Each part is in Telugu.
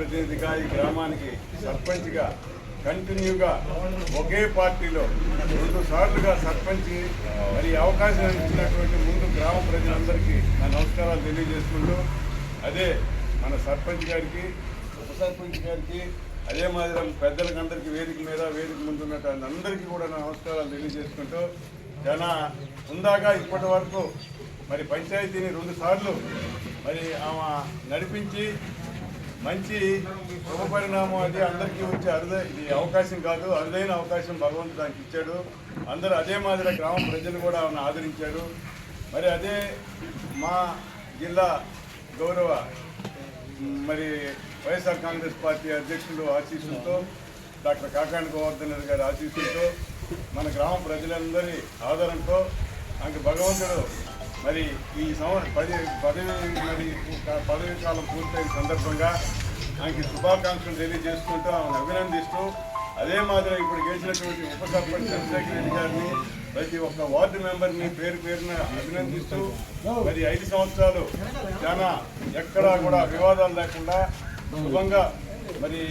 ప్రజాప్రతినిధిగా ఈ గ్రామానికి సర్పంచ్గా కంటిన్యూగా ఒకే పార్టీలో 2 సార్లుగా సర్పంచ్ మరి అవకాశం ఇచ్చినటువంటి ముందు గ్రామ ప్రజలందరికీ నా నమస్కారాలు తెలియజేసుకుంటూ అదే మన సర్పంచ్ గారికి ఉప సర్పంచ్ గారికి అదే మాదిరి పెద్దలకి అందరికీ వేదిక ముందు ఉన్నటువంటి అందరికీ కూడా నా నమస్కారాలు తెలియజేసుకుంటూ చాలా ఉందాగా ఇప్పటి వరకు మరి పంచాయతీని 2 సార్లు మరి ఆమె నడిపించి మంచి శుభ పరిణామం అది అందరికీ వచ్చే ఇది అవకాశం కాదు, అరుదైన అవకాశం భగవంతుడు దానికి ఇచ్చాడు. అందరూ అదే మాదిరి గ్రామ ప్రజలు కూడా ఆమెను ఆదరించారు. మరి అదే మా జిల్లా గౌరవ మరి వైఎస్ఆర్ కాంగ్రెస్ పార్టీ అధ్యక్షులు ఆశీస్సులతో డాక్టర్ కాకాని గోవర్ధన్ రెడ్డి గారి ఆశీస్సులతో మన గ్రామ ప్రజలందరి ఆదరణతో నాకు భగవంతుడు మరి ఈ పదవి కాలం పూర్తయిన సందర్భంగా ఆయనకి శుభాకాంక్షలు తెలియజేసుకుంటూ ఆమెను అభినందిస్తూ అదే మాదిరిగా ఇప్పుడు గెలిచినటువంటి ఉప సర్పంచ్ చంద్రశేఖర్ రెడ్డి గారిని ప్రతి ఒక్క వార్డు మెంబర్ని పేరున అభినందిస్తూ మరి 5 సంవత్సరాలు చాలా ఎక్కడా కూడా వివాదాలు లేకుండా శుభంగా మరి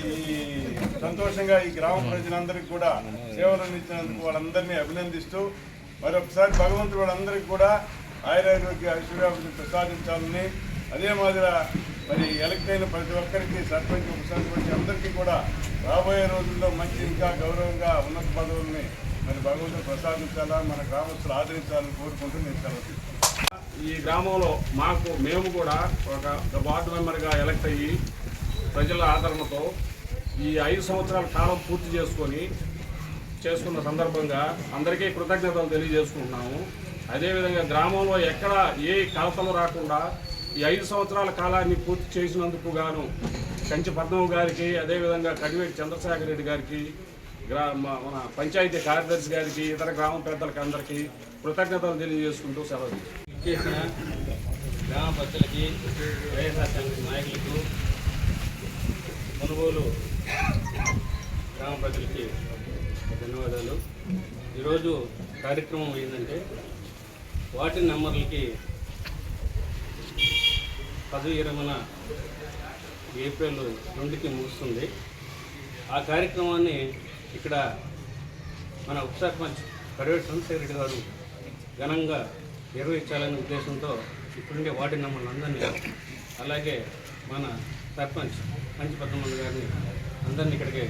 సంతోషంగా ఈ గ్రామ ప్రజలందరికీ కూడా సేవలు అందించినందుకు వాళ్ళందరినీ అభినందిస్తూ మరొకసారి భగవంతుడు వాళ్ళందరికీ కూడా ఆయురారోగ్య ఐశ్వర్యాభివృద్ధి ప్రసాదించాలని అదే మాదిరి మరి ఎలక్ట్ అయిన ప్రతి ఒక్కరికి సర్పంచ్ ఉప సర్పంచ్ అందరికీ కూడా రాబోయే రోజుల్లో మంచి ఇంకా గౌరవంగా ఉన్నత పదవుల్ని మరి భగవంతుడు ప్రసాదించాలా, మన గ్రామస్తులు ఆదరించాలని కోరుకుంటూ నేను సెలవు. ఈ గ్రామంలో మేము కూడా ఒక వార్డు మెంబర్గా ఎలక్ట్ అయ్యి ప్రజల ఆదరణతో ఈ 5 సంవత్సరాల కాలం పూర్తి చేసుకున్న సందర్భంగా అందరికీ కృతజ్ఞతలు తెలియజేసుకుంటున్నాము. అదేవిధంగా గ్రామంలో ఎక్కడ ఏ కలతలు రాకుండా ఈ 5 సంవత్సరాల కాలాన్ని పూర్తి చేసినందుకు గాను కంచి పద్మవ్వ గారికి, అదేవిధంగా కడివేటి చంద్రశేఖర్ రెడ్డి గారికి, మన పంచాయతీ కార్యదర్శి గారికి, ఇతర గ్రామ పెద్దలకి అందరికీ కృతజ్ఞతలు తెలియజేసుకుంటూ సెలవు చేసిన గ్రామ పెద్దలకి, వైఎస్ఆర్ కాంగ్రెస్ నాయకులకు, కొనుగోలు గ్రామ ప్రజలకి ధన్యవాదాలు. ఈరోజు కార్యక్రమం ఏంటంటే వార్డు నెంబర్లకి పదవి విరమణ ఏప్రిల్ 2కి ముగుస్తుంది. ఆ కార్యక్రమాన్ని ఇక్కడ మన ఉప సర్పంచ్ కడివేటి చంద్రశేఖర్ రెడ్డి గారు ఘనంగా నిర్వహించాలనే ఉద్దేశంతో ఇప్పుడుండే వార్డు నెంబర్లందరినీ, అలాగే మన సర్పంచ్ కంచి పద్మవ్వ గారిని అందరినీ ఇక్కడికి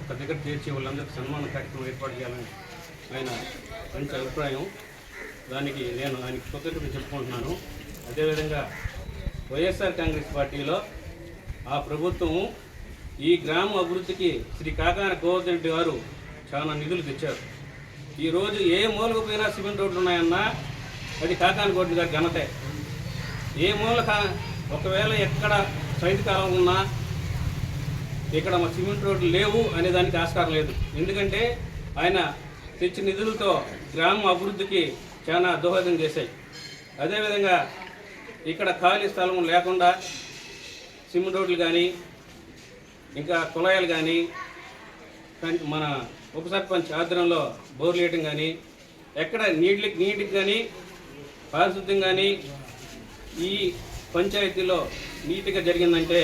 ఒక దగ్గర చేర్చి వాళ్ళందరికీ సన్మాన కార్యక్రమం ఏర్పాటు చేయాలని ఆయన మంచి అభిప్రాయం. దానికి నేను ఆయనకి కృతజ్ఞతలు చెప్పుకుంటున్నాను. అదేవిధంగా వైఎస్ఆర్ కాంగ్రెస్ పార్టీలో ఆ ప్రభుత్వము ఈ గ్రామ అభివృద్ధికి శ్రీ కాకాని గోవర్ధన్ రెడ్డి గారు చాలా నిధులు తెచ్చారు. ఈరోజు ఏ మూలకు పోయినా సిమెంట్ రోడ్లు ఉన్నాయన్నా అది కాకాని గోవర్ధన్ గారి ఘనతే. ఏ మూలక ఒకవేళ ఎక్కడ శైత్యకాలం ఉన్నా ఇక్కడ మా సిమెంట్ రోడ్లు లేవు అనే దానికి ఆస్కారం లేదు. ఎందుకంటే ఆయన తెచ్చిన నిధులతో గ్రామ అభివృద్ధికి చాలా దోహదం చేశాయి. అదేవిధంగా ఇక్కడ ఖాళీ స్థలం లేకుండా సిమెంట్ రోడ్లు కానీ ఇంకా కుళాయిలు కానీ మన ఉప సర్పంచ్ ఆధ్వర్యంలో బోర్లు వేయటం కానీ ఎక్కడ నీటికి కానీ పారిశుద్ధ్యం కానీ ఈ పంచాయతీలో నీట్గా జరిగిందంటే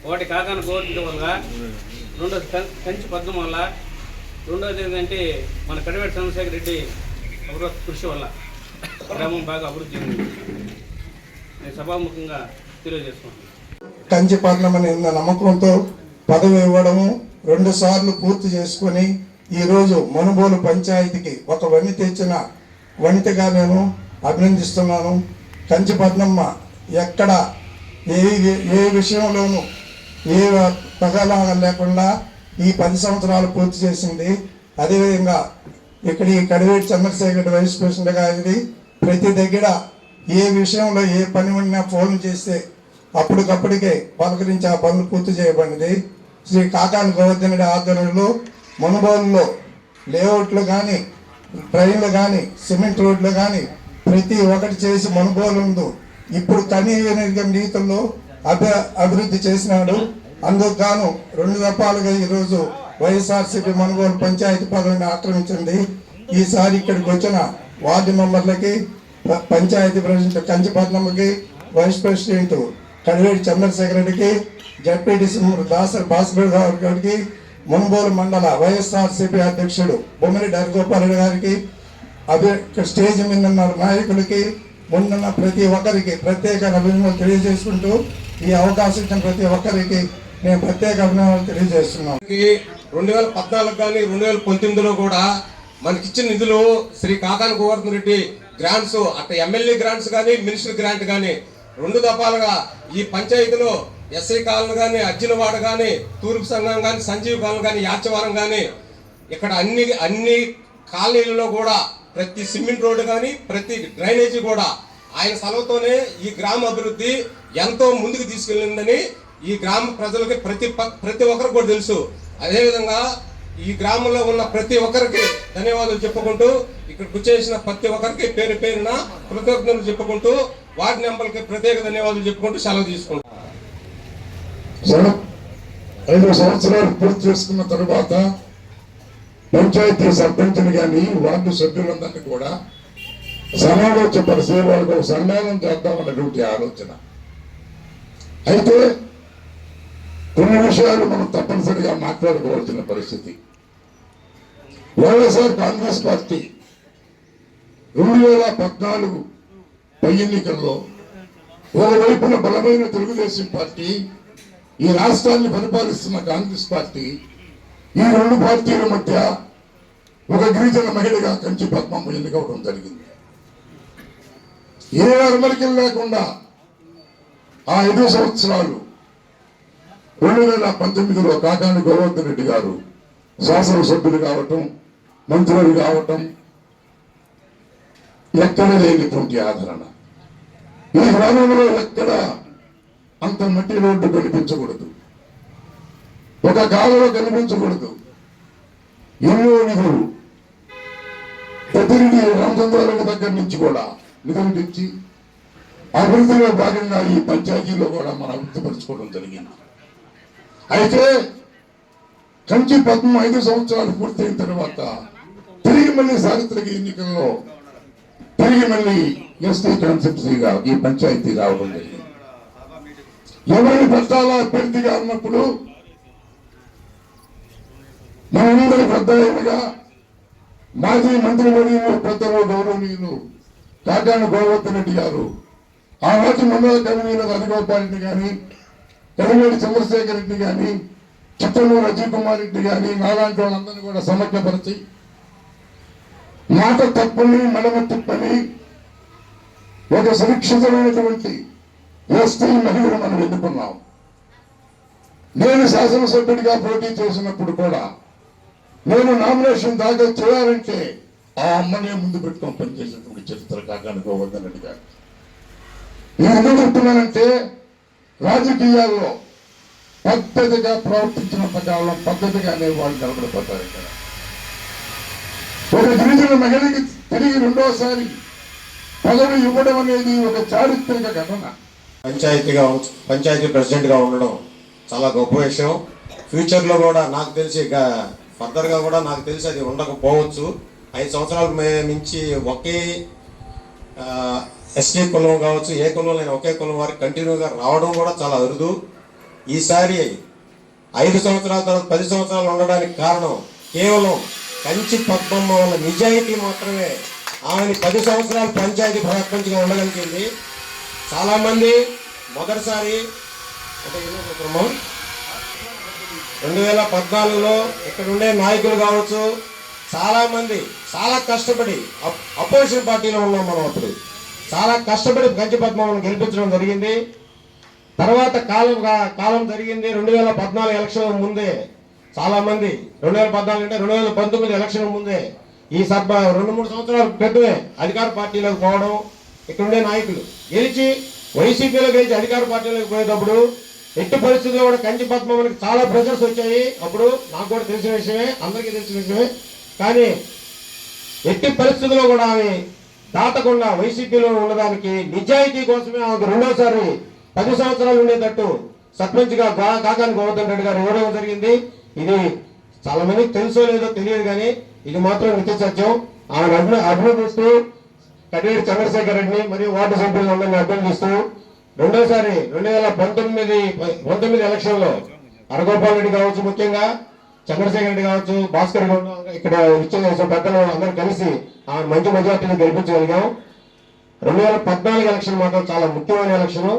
ఒకటి కాకాని గోవర్ధన్ వల్ల, రెండోది కంచి పద్మం వల్ల, రెండోది ఏంటంటే మన కడివేటి చంద్రశేఖర్ రెడ్డి కృషి వల్ల గ్రామం బాగా అభివృద్ధి చెందింది. నేను సభాముఖంగా తెలియజేసుకున్నాను. కంచి పద్మని నమ్మకంతో పదవి ఇవ్వడము 2 సార్లు పూర్తి చేసుకొని ఈరోజు మనుబోలు పంచాయతీకి ఒక వనిత తెచ్చిన వనితగా నేను అభినందిస్తున్నాను. కంచి పద్మమ్మ ఎక్కడ ఏ విషయంలోనూ ఏ తగాదాలు లేకుండా ఈ 10 సంవత్సరాలు పూర్తి చేసింది. అదేవిధంగా ఇక్కడ ఈ కడివేటి చంద్రశేఖర్ వైస్ ప్రెసిడెంట్గా ఇది ప్రతి దగ్గర ఏ విషయంలో ఏ పని ఉన్నా ఫోన్ చేస్తే అప్పటికప్పటికే పలకరించి ఆ పనులు పూర్తి చేయబడింది. శ్రీ కాకాని గోవర్ధన్ రెడ్డి ఆధ్వర్యంలో మునుగోలులో లేఅవుట్లు కానీ, ట్రైన్లు కానీ, సిమెంట్ రోడ్లు కానీ ప్రతి ఒక్కటి చేసి మునుగోలు ఇప్పుడు కనీవిన రీతుల్లో అభివృద్ధి చేసినాడు. అందుకు గాను 2 దఫాలుగా ఈరోజు వైఎస్ఆర్సీపీ మునుగోలు పంచాయతీ పదవిని ఆక్రమించింది. ఈసారి ఇక్కడికి వచ్చిన వార్డు మెంబర్లకి, పంచాయతీ ప్రెసిడెంట్ కంచి పద్మమ్మకి, వైస్ ప్రెసిడెంట్ కడివేటి చంద్రశేఖర్ రెడ్డికి జడ్పీటీసీ దాసరి భాస్కర్ గారికి, మునుగోలు మండల వైఎస్ఆర్సీపీ అధ్యక్షుడు బొమ్మిరెడ్డి హరిగోపాల్ గారికి, స్టేజ్ మీద ఉన్న నాయకులకి, ముందున్న ప్రతి ఒక్కరికి ప్రత్యేక అభినందనలు తెలియజేసుకుంటూ ఈ అవకాశం ఇచ్చిన ప్రతి ఒక్కరికి నేను ప్రత్యేక అభినందనలు తెలియజేస్తున్నాను. 2014 కానీ 2019లో కూడా మనకిచ్చిన నిధులు శ్రీ కాకాని గోవర్ధన్ రెడ్డి గ్రాంట్స్ అట్లా ఎమ్మెల్యే గ్రాంట్స్ కానీ మినిస్టర్ గ్రాంట్ కానీ 2 దఫాలుగా ఈ పంచాయతీలో ఎస్ఐ కాలనీ కానీ, అర్జునవాడ కానీ, తూర్పు సంఘం కానీ, సంజీవ్ కాలనీ కానీ, యాచవరం కానీ ఇక్కడ అన్ని కాలనీలలో కూడా ప్రతి సిమెంట్ రోడ్డు కానీ ప్రతి డ్రైనేజీ కూడా ఆయన సెలవుతోనే ఈ గ్రామ అభివృద్ధి ఎంతో ముందుకు తీసుకెళ్ళిందని ఈ గ్రామ ప్రజలకి ప్రతి ఒక్కరికి కూడా తెలుసు. అదేవిధంగా ఈ గ్రామంలో ఉన్న ప్రతి ఒక్కరికి ధన్యవాదాలు చెప్పుకుంటూ ఇక్కడికి వచ్చేసిన ప్రతి ఒక్కరికి పేరు పేరున కృతజ్ఞతలు చెప్పుకుంటూ వార్డు మెంబర్లకి ప్రత్యేక ధన్యవాదాలు చెప్పుకుంటూ సెలవు తీసుకుంటాం. 5 సంవత్సరాలు పూర్తి చేసుకున్న తరువాత పంచాయతీ సర్పంచ్ని కానీ వార్డు సభ్యులందరినీ కూడా సమాలోచపరిచే వాళ్ళకు సన్మానం చేద్దామన్నటువంటి ఆలోచన. అయితే కొన్ని విషయాలు మనం తప్పనిసరిగా మాట్లాడుకోవాల్సిన పరిస్థితి. వైఎస్ఆర్ కాంగ్రెస్ పార్టీ 2014 పై ఎన్నికల్లో ఒకవైపున బలమైన తెలుగుదేశం పార్టీ, ఈ రాష్ట్రాన్ని పరిపాలిస్తున్న కాంగ్రెస్ పార్టీ, ఈ 2 పార్టీల మధ్య ఒక గిరిజన మహిళగా కంచి పద్మమ్మ ఎన్నికవడం జరిగింది. ఏ అమరికలు లేకుండా ఆ 5 సంవత్సరాలు 2019లో కాకాని గోవర్ధన్ రెడ్డి గారు శాసనసభ్యులు కావటం, మంత్రులు కావటం ఎక్కడ లేనిటువంటి ఆదరణ. ఈ గ్రామంలో ఎక్కడ అంత మట్టి రోడ్డు కనిపించకూడదు, ఒక కాలువ కనిపించకూడదు. ఎన్నో నిధులు ప్రతినిధి రామచంద్రారెడ్డి దగ్గర నుంచి కూడా నిధులు తెచ్చి అభివృద్ధిలో భాగంగా ఈ పంచాయతీలో కూడా మనం అభివృద్ధిపరచుకోవడం జరిగింది. అయితే కంచి పద్మ 5 సంవత్సరాలు పూర్తయిన తర్వాత తిరిగి మళ్ళీ చారిత్రక ఎన్నికల్లో తిరిగి మళ్ళీ ఎస్టీ కాన్స్టిట్యూన్సీగా ఈ పంచాయతీ రావడం జరిగింది. ఎవరిని పెట్టాలా అభ్యర్థిగా ఉన్నప్పుడు మనందరి పెద్దగా మాజీ మంత్రివర్యులు పెద్దలు గౌరవనీయులు కాకాని గోవర్ధన్ రెడ్డి గారు, ఆనాటి మండల కన్వీనర్ హరిగోపాల్ రెడ్డి కానీ, కరివేడి చంద్రశేఖర్ రెడ్డి కానీ, చిత్తలూరు అజయ్ కుమార్ రెడ్డి కానీ, నాలాంటి వాళ్ళందరినీ కూడా సమగ్రపరిచి మాట తప్పని మడమ తిప్పని ఒక సురక్షితమైనటువంటి ఎస్టీ మహిళను మనం ఎన్నుకున్నాం. నేను శాసనసభ్యుడిగా పోటీ చేసినప్పుడు కూడా నేను నామినేషన్ దాఖలు చేయాలంటే ఆ అమ్మనే ముందు పెట్టుకొని పనిచేసినటువంటి చరిత్ర కాకాని గోవర్ధన్ రెడ్డి గారు. నేను ఎందుకు చెప్తున్నానంటే రాజకీయాల్లో పద్ధతిగా ప్రవర్తించినంత కాలం పద్ధతిగానే వాళ్ళు నిలబడిపోతారు. ఇక్కడ ఒక గిరిజన మహిళకి తిరిగి 2వసారి పదవి ఇవ్వడం అనేది ఒక చారిత్రక ఘటన. పంచాయతీ ప్రెసిడెంట్గా ఉండడం చాలా గొప్ప విషయం. ఫ్యూచర్లో కూడా నాకు తెలిసి ఫర్దర్గా కూడా నాకు తెలిసి అది ఉండకపోవచ్చు. 5 సంవత్సరాలు మించి ఒకే ఎస్టీ కులం కావచ్చు, ఏ కులంలో ఒకే కులం వారికి కంటిన్యూగా రావడం కూడా చాలా అరుదు. ఈసారి 5 సంవత్సరాల తర్వాత 10 సంవత్సరాలు ఉండడానికి కారణం కేవలం కంచి పద్మమ్మ వల్ల నిజాయితీ మాత్రమే ఆమెని 10 సంవత్సరాలు పంచాయతీ సర్పంచ్గా ఉండగలిగింది. చాలామంది మొదటిసారి 2014లో ఇక్కడ ఉండే నాయకులు కావచ్చు, చాలామంది చాలా కష్టపడి అపోజిషన్ పార్టీలో ఉన్నాం మనం. అప్పుడు చాలా కష్టపడి కంచి పద్మమ్మను గెలిపించడం జరిగింది. తర్వాత కాలం జరిగింది. 2014 ఎలక్షన్ ముందే చాలామంది 2014 అంటే 2019 ఎలక్షన్ ముందే ఈ 2-3 సంవత్సరాల క్రితమే అధికార పార్టీలోకి పోవడం, ఇక్కడ ఉండే నాయకులు గెలిచి వైసీపీలో గెలిచి అధికార పార్టీలోకి పోయేటప్పుడు ఎట్టి పరిస్థితుల్లో కూడా కంచి పద్మమ్మకి చాలా ప్రెషర్స్ వచ్చాయి. అప్పుడు నాకు కూడా తెలిసిన విషయమే, అందరికీ తెలిసిన విషయమే. కానీ ఎట్టి పరిస్థితుల్లో కూడా ఆమె దాటకుండా వైసీపీలో ఉండడానికి నిజాయితీ కోసమే ఆమెకు 2వసారి 10 సంవత్సరాలు ఉండేటట్టు సర్పంచ్గా కాకాని గోవర్ధన్ రెడ్డి గారు ఇవ్వడం జరిగింది. ఇది చాలా మందికి తెలుసో లేదో తెలియదు, కానీ ఇది మాత్రం నిత్య సత్యం. ఆమెను అభినందిస్తూ కడివేడి చంద్రశేఖర్ రెడ్డిని మరియు వార్డు సభ్యులందరినీ అభినందిస్తూ రెండోసారి 2019 ఎలక్షన్లో హరగోపాల్ రెడ్డి కావచ్చు, ముఖ్యంగా చంద్రశేఖర్ రెడ్డి కావచ్చు, భాస్కర్ గౌడ్ ఇక్కడ ఇచ్చేసిన పెద్దలు అందరూ కలిసి ఆ మంచి మెజార్టీని గెలిపించగలిగాం. 2014 ఎలక్షన్ మాత్రం చాలా ముఖ్యమైన ఎలక్షన్.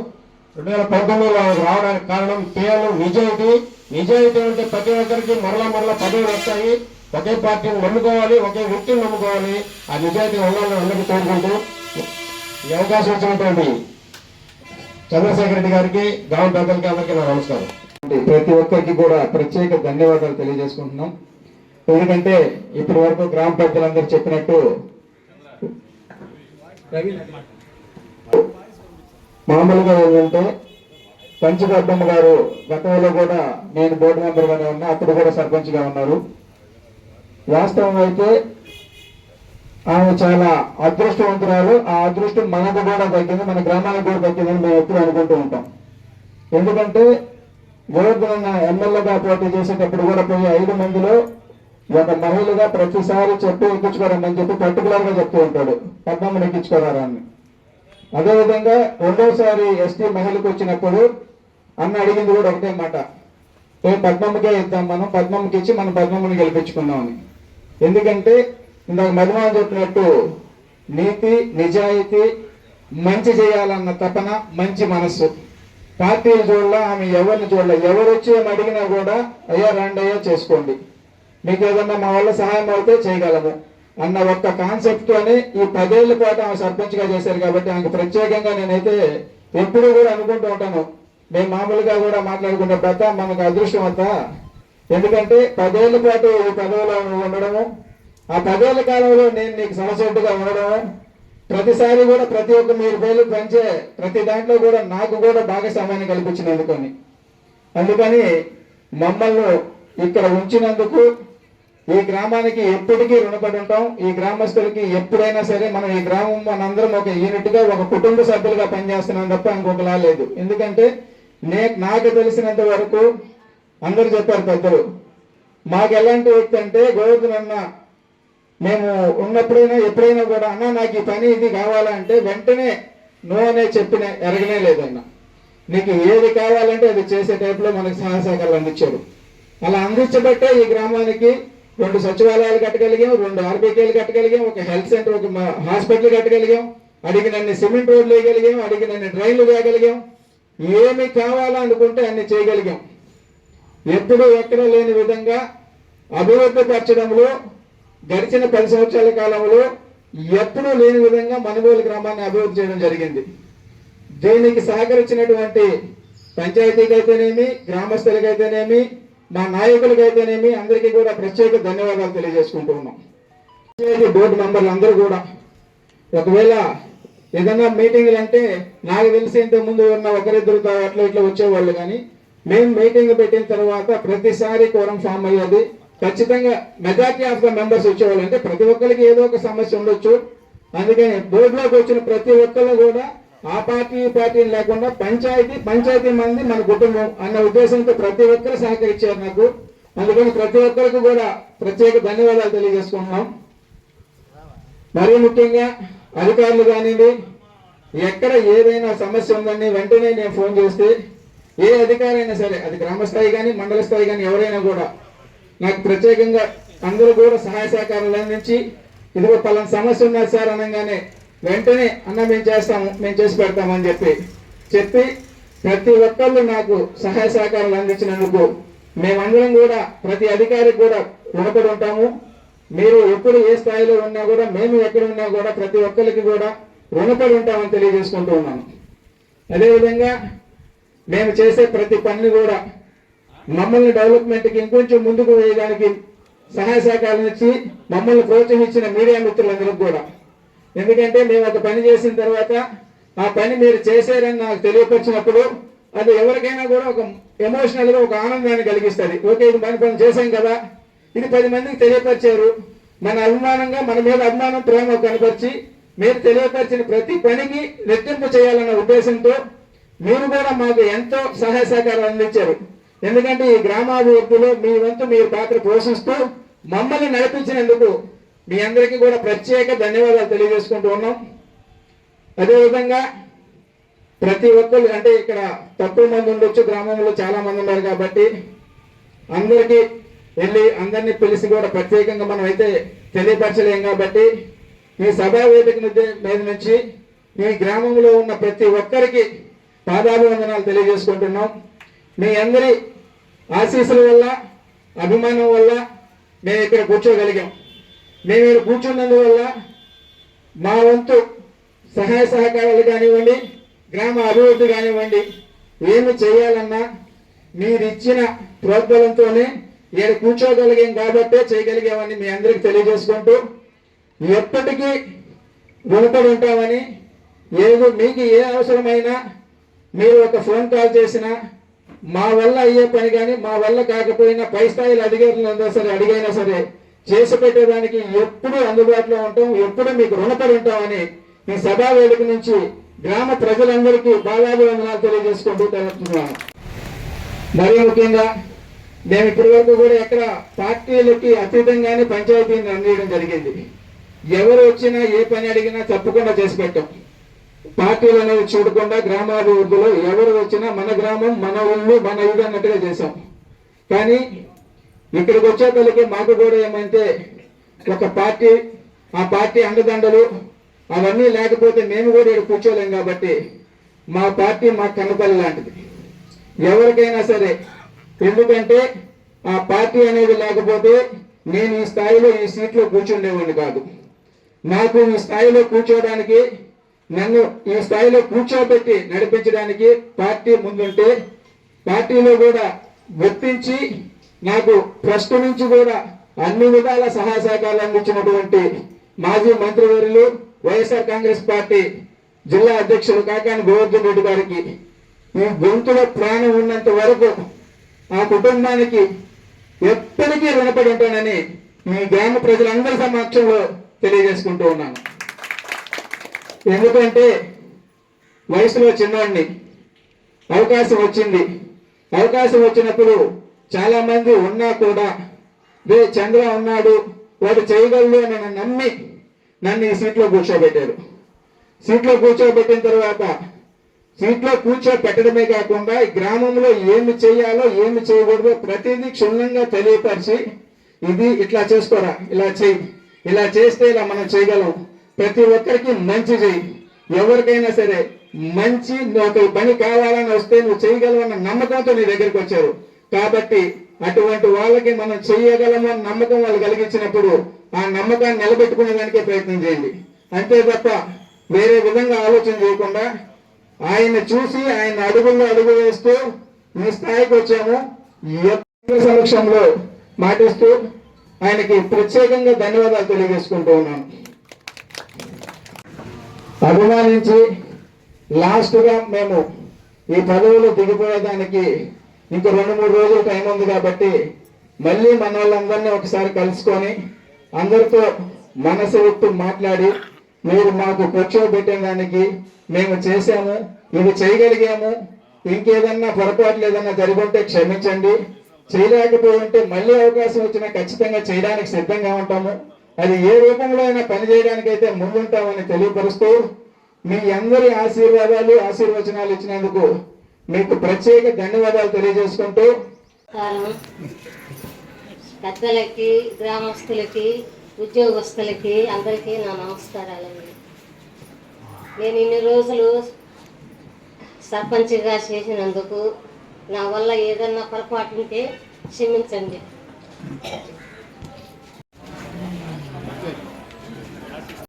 2019లో రావడానికి కారణం కేవలం నిజాయితీ అంటే ప్రతి ఒక్కరికి మరలా పదవులు వస్తాయి. ఒకే పార్టీని నమ్ముకోవాలి, ఒకే వ్యక్తిని నమ్ముకోవాలి. ఆ నిజాయితీ ఉండాలని అందరికీ కోరుకుంటూ ఈ అవకాశం ఇచ్చినటువంటి చంద్రశేఖర్ రెడ్డి గారికి, గ్రామ పెద్దలకి అందరికీ నా నమస్కారం. ప్రతి ఒక్కరికి కూడా ప్రత్యేక ధన్యవాదాలు తెలియజేసుకుంటున్నాం. ఎందుకంటే ఇప్పటి వరకు గ్రామ పెద్దలందరూ చెప్పినట్టు మామూలుగా ఏంటంటే పంచగడ్డమ్మ గారు గతంలో కూడా నేను బోర్డు మెంబర్గానే ఉన్నా, అప్పుడు కూడా సర్పంచ్గా ఉన్నారు. వాస్తవం అయితే ఆమె చాలా అదృష్టవంతురాలు. ఆ అదృష్టం మనకు కూడా దక్కింది, మన గ్రామానికి కూడా దక్కిందని మేము ఎప్పుడు అనుకుంటూ ఉంటాం. ఎందుకంటే గోవర్ధన ఎమ్మెల్యేగా పోటీ చేసేటప్పుడు కూడా పోయి 5 మందిలో ఒక మహిళగా ప్రతిసారి చెప్పి ఎక్కించుకోరని చెప్పి పర్టికులర్ గా చెప్తూ ఉంటాడు, పద్మమ్మని ఎక్కించుకోరారని. అదేవిధంగా రెండోసారి ఎస్టీ మహిళకు వచ్చినప్పుడు అన్న అడిగింది కూడా ఒకటే మాట, పద్మమ్మకే ఇద్దాం, మనం పద్మమ్మకి ఇచ్చి మనం పద్మమ్మని గెలిపించుకుందామని. ఎందుకంటే ఇందాక మధుమాన చెప్పినట్టు నీతి, నిజాయితీ, మంచి చేయాలన్న తపన, మంచి మనస్సు. పార్టీలు చూడాల, ఆమె ఎవరిని చూడాల, ఎవరు వచ్చి ఏమి అడిగినా కూడా అయ్యా రండి అయ్యా చేసుకోండి, మీకు ఏదన్నా మా వల్ల సహాయం అవుతే చేయగలము అన్న ఒక్క కాన్సెప్ట్ తోనే ఈ 10 ఏళ్ల పాటు ఆమె సర్పంచ్ గా చేశారు. కాబట్టి ఆమెకు ప్రత్యేకంగా నేనైతే ఎప్పుడు కూడా అనుకుంటూ ఉంటాను, మేము మామూలుగా కూడా మాట్లాడుకునే పెద్ద మనకు అదృష్టం అంతా. ఎందుకంటే 10 ఏళ్ల పాటు ఈ పదవిలో ఉండడము, ఆ 10 ఏళ్ల కాలంలో నేను నీకు సమస్యగా ఉండడము, ప్రతిసారి కూడా ప్రతి ఒక్క మీరు పేర్లు పెంచే ప్రతి దాంట్లో కూడా నాకు కూడా భాగస్వామ్యాన్ని కల్పించినందుకని, అందుకని మమ్మల్ని ఇక్కడ ఉంచినందుకు ఈ గ్రామానికి ఎప్పటికీ రుణపడి ఉంటాం. ఈ గ్రామస్తులకి ఎప్పుడైనా సరే మనం ఈ గ్రామం మనందరం ఒక యూనిట్ గా, ఒక కుటుంబ సభ్యులుగా పనిచేస్తున్నాం తప్ప ఇంకొకలా లేదు. ఎందుకంటే నాకు తెలిసినంత వరకు అందరూ చెప్పారు పెద్దలు, మాకు ఎలాంటి వ్యక్తి అంటే గోవర్ధనన్న మేము ఉన్నప్పుడైనా ఎప్పుడైనా కూడా అన్న నాకు ఈ పని ఇది కావాలంటే వెంటనే నో అనే చెప్పిన ఎరగనే లేదన్న. నీకు ఏది కావాలంటే అది చేసే టైప్లో మనకు సహాయ సహకారాలు అందించారు. అలా అందించబట్టే ఈ గ్రామానికి 2 సచివాలయాలు కట్టగలిగాం, 2 ఆర్బీకేలు కట్టగలిగాం, ఒక హెల్త్ సెంటర్, ఒక హాస్పిటల్ కట్టగలిగాం, అడిగినన్ని సిమెంట్ రోడ్లు వేయగలిగాం, అడిగినన్ని డ్రైన్లు వేయగలిగాం, ఏమి కావాలనుకుంటే అన్ని చేయగలిగాం. ఎప్పుడూ ఎక్కడ లేని విధంగా అభివృద్ధి పరచడంలో గడిచిన 10 సంవత్సరాల కాలంలో ఎప్పుడూ లేని విధంగా మనుగోలు గ్రామాన్ని అభివృద్ధి చేయడం జరిగింది. దీనికి సహకరించినటువంటి పంచాయతీకైతేనేమి, గ్రామస్తులకైతేనేమి, మా నాయకులకైతేనేమి అందరికీ కూడా ప్రత్యేక ధన్యవాదాలు తెలియజేసుకుంటూ ఉన్నాం. పంచాయతీ బోర్డు మెంబర్లు అందరూ కూడా ఒకవేళ ఏదైనా మీటింగ్లు అంటే నాకు తెలిసి ఇంతకు ముందు ఉన్న ఒకరిద్దరు అట్లా ఇట్లా వచ్చేవాళ్ళు, కానీ మేము మీటింగ్ పెట్టిన తర్వాత ప్రతిసారి కోరం ఫామ్ అయ్యేది. ఖచ్చితంగా మెజారిటీ ఆఫ్ ద మెంబర్స్ వచ్చేవాళ్ళు. అంటే ప్రతి ఒక్కరికి ఏదో ఒక సమస్య ఉండొచ్చు, అందుకని బోర్డులోకి వచ్చిన ప్రతి ఒక్కళ్ళు కూడా ఆ పార్టీ ఈ పార్టీని లేకుండా పంచాయతీ మంది మన కుటుంబం అన్న ఉద్దేశంతో ప్రతి ఒక్కరు సహకరించారు నాకు. అందుకని ప్రతి ఒక్కరికి కూడా ప్రత్యేక ధన్యవాదాలు తెలియజేసుకుంటున్నాం. మరీ ముఖ్యంగా అధికారులు కానివ్వండి, ఎక్కడ ఏదైనా సమస్య ఉందని వెంటనే నేను ఫోన్ చేస్తే ఏ అధికారి అయినా సరే, అది గ్రామ స్థాయి కానీ మండల స్థాయి కానీ ఎవరైనా కూడా నాకు ప్రత్యేకంగా అందరూ కూడా సహాయ సహకారాలు అందించి ఇదిగో పలానా సమస్య ఉన్నది సార్ అనగానే వెంటనే అన్న మేము చేస్తాము, మేము చేసి పెడతామని చెప్పి ప్రతి ఒక్కళ్ళు నాకు సహాయ సహకారాలు అందించినందుకు మేమందరం కూడా ప్రతి అధికారికి కూడా రుణపడి ఉంటాము. మీరు ఎప్పుడు ఏ స్థాయిలో ఉన్నా కూడా, మేము ఎక్కడ ఉన్నా కూడా ప్రతి ఒక్కరికి కూడా రుణపడి ఉంటామని తెలియజేసుకుంటూ ఉన్నాను. అదేవిధంగా మేము చేసే ప్రతి పనిని కూడా మమ్మల్ని డెవలప్మెంట్కి ఇంకొంచెం ముందుకు వేయడానికి సహాయ సహకారాలు ఇచ్చి మమ్మల్ని ప్రోత్సహించిన మీడియా మిత్రులందరికీ కూడా, ఎందుకంటే మేము ఒక పని చేసిన తర్వాత ఆ పని మీరు చేశారని నాకు తెలియపరిచినప్పుడు అది ఎవరికైనా కూడా ఒక ఎమోషనల్గా ఒక ఆనందాన్ని కలిగిస్తుంది. ఓకే, ఇది మన పని చేశాం కదా, ఇది 10 మందికి తెలియపరిచారు, మన అభిమానంగా మన మీద అభిమానం ప్రేమ కనపరిచి మీరు తెలియపరిచిన ప్రతి పనికి రెట్టింపు చేయాలన్న ఉద్దేశంతో మీరు కూడా మాకు ఎంతో సహాయ సహకారాలు అందించారు. ఎందుకంటే ఈ గ్రామాభివృద్ధిలో మీ వంతు మీరు పాత్ర పోషిస్తూ మమ్మల్ని నడిపించినందుకు మీ అందరికీ కూడా ప్రత్యేక ధన్యవాదాలు తెలియజేసుకుంటూ ఉన్నాం. అదేవిధంగా ప్రతి ఒక్కరు అంటే ఇక్కడ తక్కువ మంది ఉండొచ్చు, గ్రామంలో చాలా మంది ఉన్నారు కాబట్టి అందరికీ వెళ్ళి అందరినీ పిలిచి కూడా ప్రత్యేకంగా మనం అయితే తెలియపరచలేం కాబట్టి ఈ సభా వేదిక మీద నుంచి ఈ గ్రామంలో ఉన్న ప్రతి ఒక్కరికి పాదాభివందనాలు తెలియజేసుకుంటున్నాం. మీ అందరి ఆశీస్సుల వల్ల, అభిమానం వల్ల మేము ఇక్కడ కూర్చోగలిగాం. మేము ఇక్కడ కూర్చున్నందువల్ల మా వంతు సహాయ సహకారాలు కానివ్వండి, గ్రామ అభివృద్ధి కానివ్వండి, ఏమి చేయాలన్నా మీరు ఇచ్చిన ప్రోద్బలంతోనే ఇక్కడ కూర్చోగలిగాం కాబట్టే చేయగలిగామని మీ అందరికి తెలియజేసుకుంటూ ఎప్పటికీ రుణపడి ఉంటామని, ఏదో మీకు ఏ అవసరమైనా మీరు ఒక ఫోన్ కాల్ చేసినా మా వల్ల అయ్యే పని కానీ మా వల్ల కాకపోయినా పై స్థాయిలో అధికారులు సరే అడిగైనా సరే చేసి పెట్టేదానికి ఎప్పుడు అందుబాటులో ఉంటాం, ఎప్పుడు మీకు రుణపడి ఉంటామని ఈ సభా వేదిక నుంచి గ్రామ ప్రజలందరికీ పాదాభివందనాలు తెలియజేసుకుంటూ తెలుస్తున్నాను. మరీ ముఖ్యంగా మేము ఇప్పటి వరకు కూడా ఎక్కడ పార్టీలకి అతీతంగానే పంచాయతీని అందించడం జరిగింది. ఎవరు వచ్చినా ఏ పని అడిగినా తప్పకుండా చేసి పెట్టాం. పార్టీలు అనేది చూడకుండా గ్రామాభివృద్ధిలో ఎవరు వచ్చినా మన గ్రామం, మన ఊళ్ళు, మన ఇది అన్నట్టుగా చేశాం. కానీ ఇక్కడికి వచ్చేపల్లికి మాకు కూడా ఏమంటే ఒక పార్టీ, ఆ పార్టీ అండదండలు అవన్నీ లేకపోతే మేము కూడా ఇక్కడ కూర్చోలేం కాబట్టి మా పార్టీ మా కన్నపల్లి లాంటిది. ఎవరికైనా సరే, ఎందుకంటే ఆ పార్టీ అనేది లేకపోతే నేను ఈ స్థాయిలో ఈ సీట్లో కూర్చుండేవాడిని కాదు. నాకు ఈ స్థాయిలో కూర్చోవడానికి, నన్ను ఈ స్థాయిలో కూర్చోబెట్టి నడిపించడానికి పార్టీ ముందుంటే పార్టీలో కూడా గుర్తించి నాకు ఫస్ట్ నుంచి కూడా అన్ని విధాల సహాయ సహకారాలు అందించినటువంటి మాజీ మంత్రివర్యులు వైఎస్ఆర్ కాంగ్రెస్ పార్టీ జిల్లా అధ్యక్షులు కాకాని గోవర్ధన్ రెడ్డి గారికి ఈ గొంతులో ప్రాణం ఉన్నంత వరకు ఆ కుటుంబానికి ఎప్పటికీ రుణపడి ఉంటానని ఈ గ్రామ ప్రజలందరి సమక్షంలో తెలియజేసుకుంటూ ఉన్నాను. ఎందుకంటే వయసులో చిన్నవాడిని, అవకాశం వచ్చింది. అవకాశం వచ్చినప్పుడు చాలా మంది ఉన్నా కూడా రే చంద్ర ఉన్నాడు, వాడు చేయగలడు అని నమ్మి నన్ను ఈ సీట్లో కూర్చోబెట్టారు. సీట్లో కూర్చోబెట్టిన తర్వాత సీట్లో కూర్చోబెట్టడమే కాకుండా ఈ గ్రామంలో ఏమి చేయాలో ఏమి చేయకూడదో ప్రతిదీ క్షుణ్ణంగా తెలియపరిచి, ఇది ఇట్లా చేసుకోరా, ఇలా చేయి, ఇలా చేస్తే ఇలా మనం చేయగలం, ప్రతి ఒక్కరికి మంచి చేయి, ఎవరికైనా సరే మంచి ఒక పని కావాలని వస్తే నువ్వు చేయగలవన్న నమ్మకంతో నీ దగ్గరికి వచ్చారు. కాబట్టి అటువంటి వాళ్ళకి మనం చేయగలము అన్న నమ్మకం వాళ్ళు కలిగించినప్పుడు ఆ నమ్మకాన్ని నిలబెట్టుకునే దానికే ప్రయత్నం చేయండి. అంతే తప్ప వేరే విధంగా ఆలోచన చేయకుండా ఆయన చూసి ఆయన అడుగుల్లో అడుగు వేస్తూ మీ స్థాయికి వచ్చాము. సమక్షంలో మాటిస్తూ ఆయనకి ప్రత్యేకంగా ధన్యవాదాలు తెలియజేసుకుంటూ ఉన్నాను. అభిమానించి లాస్ట్గా మేము ఈ పదవులు దిగిపోయేదానికి ఇంకో 2-3 రోజులు టైం ఉంది కాబట్టి మళ్ళీ మన వాళ్ళందరినీ ఒకసారి కలుసుకొని అందరితో మనసు విప్పి మాట్లాడి మీరు మాకు కూర్చోబెట్టిన దానికి మేము చేసాము, ఇది చేయగలిగాము, ఇంకేదన్నా పొరపాట్లు ఏదన్నా జరిగి క్షమించండి, చేయలేకపోయి ఉంటే మళ్ళీ అవకాశం వచ్చినా ఖచ్చితంగా చేయడానికి సిద్ధంగా ఉంటాము, అది ఏ రూపంలో అయినా పని చేయడానికి అయితే ముందుంటామని తెలియపరుస్తూ మీ అందరి ఆశీర్వాదాలు ఆశీర్వచనాలు ఇచ్చినందుకు మీకు ప్రత్యేక ధన్యవాదాలు తెలియజేసుకుంటూ పెద్దలకి, గ్రామస్తులకి, ఉద్యోగస్తులకి అందరికీ నా నమస్కారాలండి. నేను ఇన్ని రోజులు సర్పంచ్గా చేసినందుకు నా వల్ల ఏదన్నా పొరపాటు ఉంటే క్షమించండి.